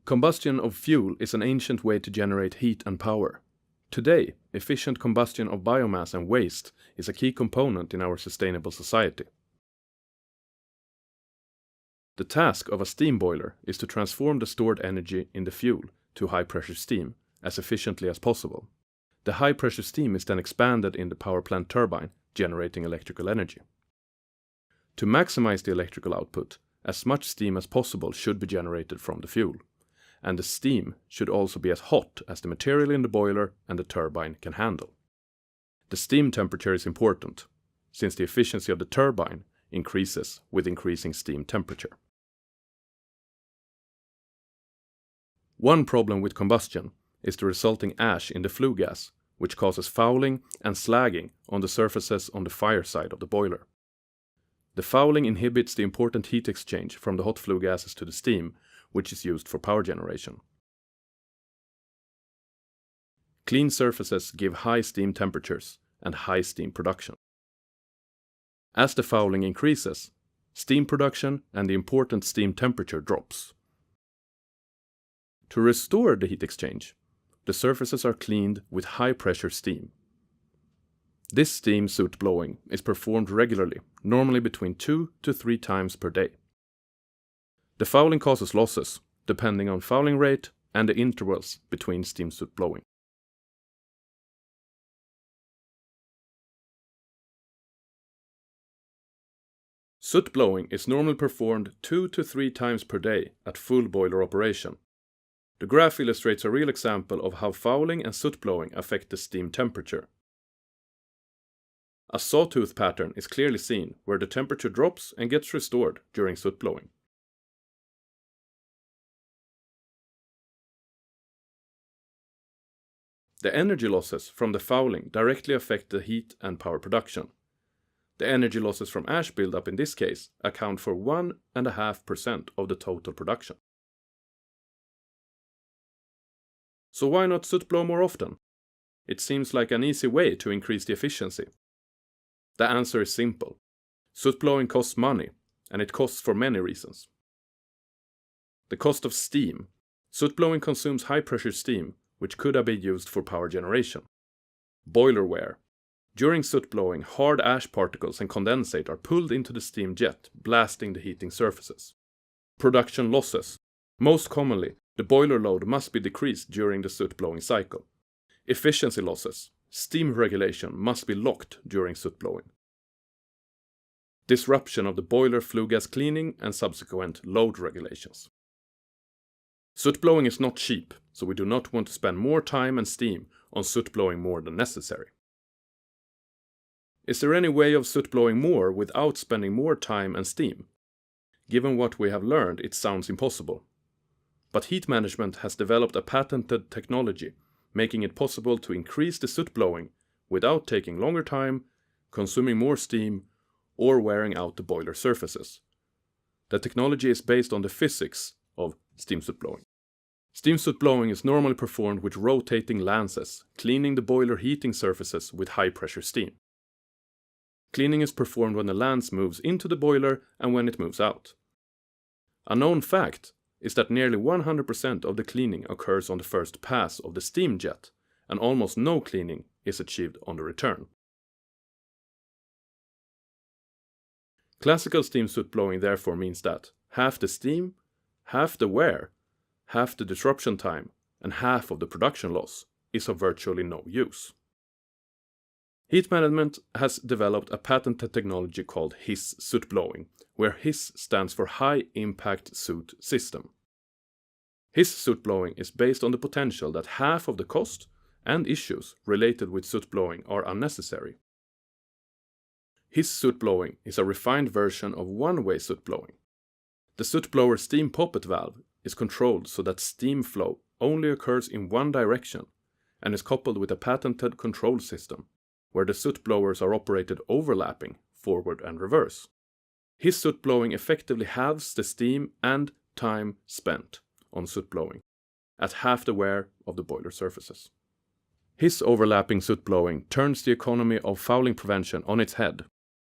Combustion of fuel is an ancient way to generate heat and power. Today, efficient combustion of biomass and waste is a key component in our sustainable society. The task of a steam boiler is to transform the stored energy in the fuel to high-pressure steam as efficiently as possible. The high-pressure steam is then expanded in the power plant turbine, generating electrical energy. To maximize the electrical output, as much steam as possible should be generated from the fuel, and the steam should also be as hot as the material in the boiler and the turbine can handle. The steam temperature is important, since the efficiency of the turbine increases with increasing steam temperature. One problem with combustion is the resulting ash in the flue gas, which causes fouling and slagging on the surfaces on the fire side of the boiler. The fouling inhibits the important heat exchange from the hot flue gases to the steam, which is used for power generation. Clean surfaces give high steam temperatures and high steam production. As the fouling increases, steam production and the important steam temperature drops. To restore the heat exchange, the surfaces are cleaned with high-pressure steam. This steam soot blowing is performed regularly, normally between 2 to 3 times per day. The fouling causes losses, depending on fouling rate and the intervals between steam soot blowing. Soot blowing is normally performed 2 to 3 times per day at full boiler operation. The graph illustrates a real example of how fouling and soot blowing affect the steam temperature. A sawtooth pattern is clearly seen where the temperature drops and gets restored during soot blowing. The energy losses from the fouling directly affect the heat and power production. The energy losses from ash buildup in this case account for 1.5% of the total production. So why not soot blow more often? It seems like an easy way to increase the efficiency. The answer is simple. Soot blowing costs money, and it costs for many reasons. The cost of steam. Soot blowing consumes high-pressure steam, which could have been used for power generation. Boiler wear. During soot blowing, hard ash particles and condensate are pulled into the steam jet, blasting the heating surfaces. Production losses. Most commonly, the boiler load must be decreased during the soot blowing cycle. Efficiency losses. Steam regulation must be locked during soot blowing. Disruption of the boiler flue gas cleaning and subsequent load regulations. Soot blowing is not cheap, so we do not want to spend more time and steam on soot blowing more than necessary. Is there any way of soot blowing more without spending more time and steam? Given what we have learned, it sounds impossible. But heat management has developed a patented technology, making it possible to increase the soot blowing without taking longer time, consuming more steam, or wearing out the boiler surfaces. The technology is based on the physics of steam soot blowing. Steam soot blowing is normally performed with rotating lances, cleaning the boiler heating surfaces with high-pressure steam. Cleaning is performed when the lance moves into the boiler and when it moves out. A known fact is that nearly 100% of the cleaning occurs on the first pass of the steam jet, and almost no cleaning is achieved on the return. Classical steam soot blowing therefore means that half the steam, half the wear, half the disruption time, and half of the production loss is of virtually no use. Heat management has developed a patented technology called HISS soot blowing, where HISS stands for High Impact Soot System. HISS soot blowing is based on the potential that half of the cost and issues related with soot blowing are unnecessary. HISS soot blowing is a refined version of one-way soot blowing. The soot blower steam poppet valve is controlled so that steam flow only occurs in one direction and is coupled with a patented control system where the soot blowers are operated overlapping, forward and reverse. HISS soot blowing effectively halves the steam and time spent on soot blowing, at half the wear of the boiler surfaces. HISS overlapping soot blowing turns the economy of fouling prevention on its head,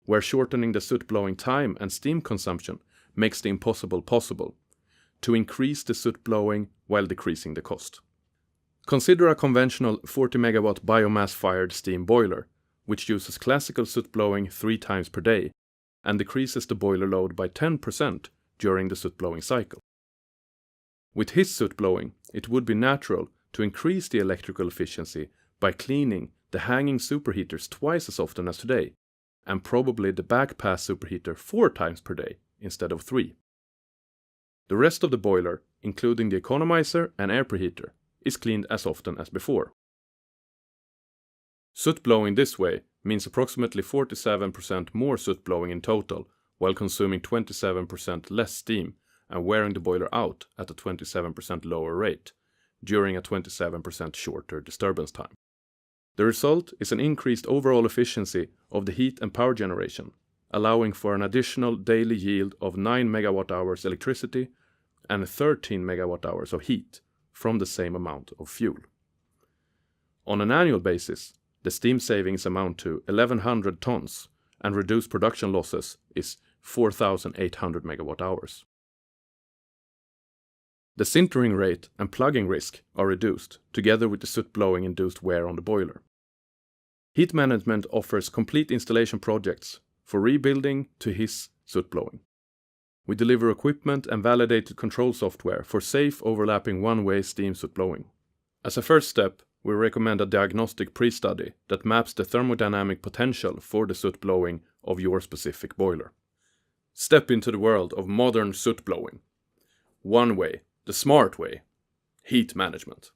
where shortening the soot blowing time and steam consumption makes the impossible possible, to increase the soot blowing while decreasing the cost. Consider a conventional 40 megawatt biomass-fired steam boiler, which uses classical soot blowing 3 times per day and decreases the boiler load by 10% during the soot blowing cycle. With his soot blowing, it would be natural to increase the electrical efficiency by cleaning the hanging superheaters twice as often as today, and probably the backpass superheater 4 times per day instead of 3. The rest of the boiler, including the economizer and air preheater, is cleaned as often as before. Soot blowing this way means approximately 47% more soot blowing in total, while consuming 27% less steam and wearing the boiler out at a 27% lower rate, during a 27% shorter disturbance time. The result is an increased overall efficiency of the heat and power generation, allowing for an additional daily yield of 9 megawatt-hours electricity and 13 megawatt-hours of heat from the same amount of fuel. On an annual basis, the steam savings amount to 1,100 tons, and reduced production losses is 4,800 megawatt-hours. The sintering rate and plugging risk are reduced, together with the soot blowing induced wear on the boiler. Heat Management offers complete installation projects for rebuilding to his soot blowing. We deliver equipment and validated control software for safe overlapping one-way steam soot blowing. As a first step, we recommend a diagnostic pre-study that maps the thermodynamic potential for the soot blowing of your specific boiler. Step into the world of modern soot blowing. One way, the smart way, heat management.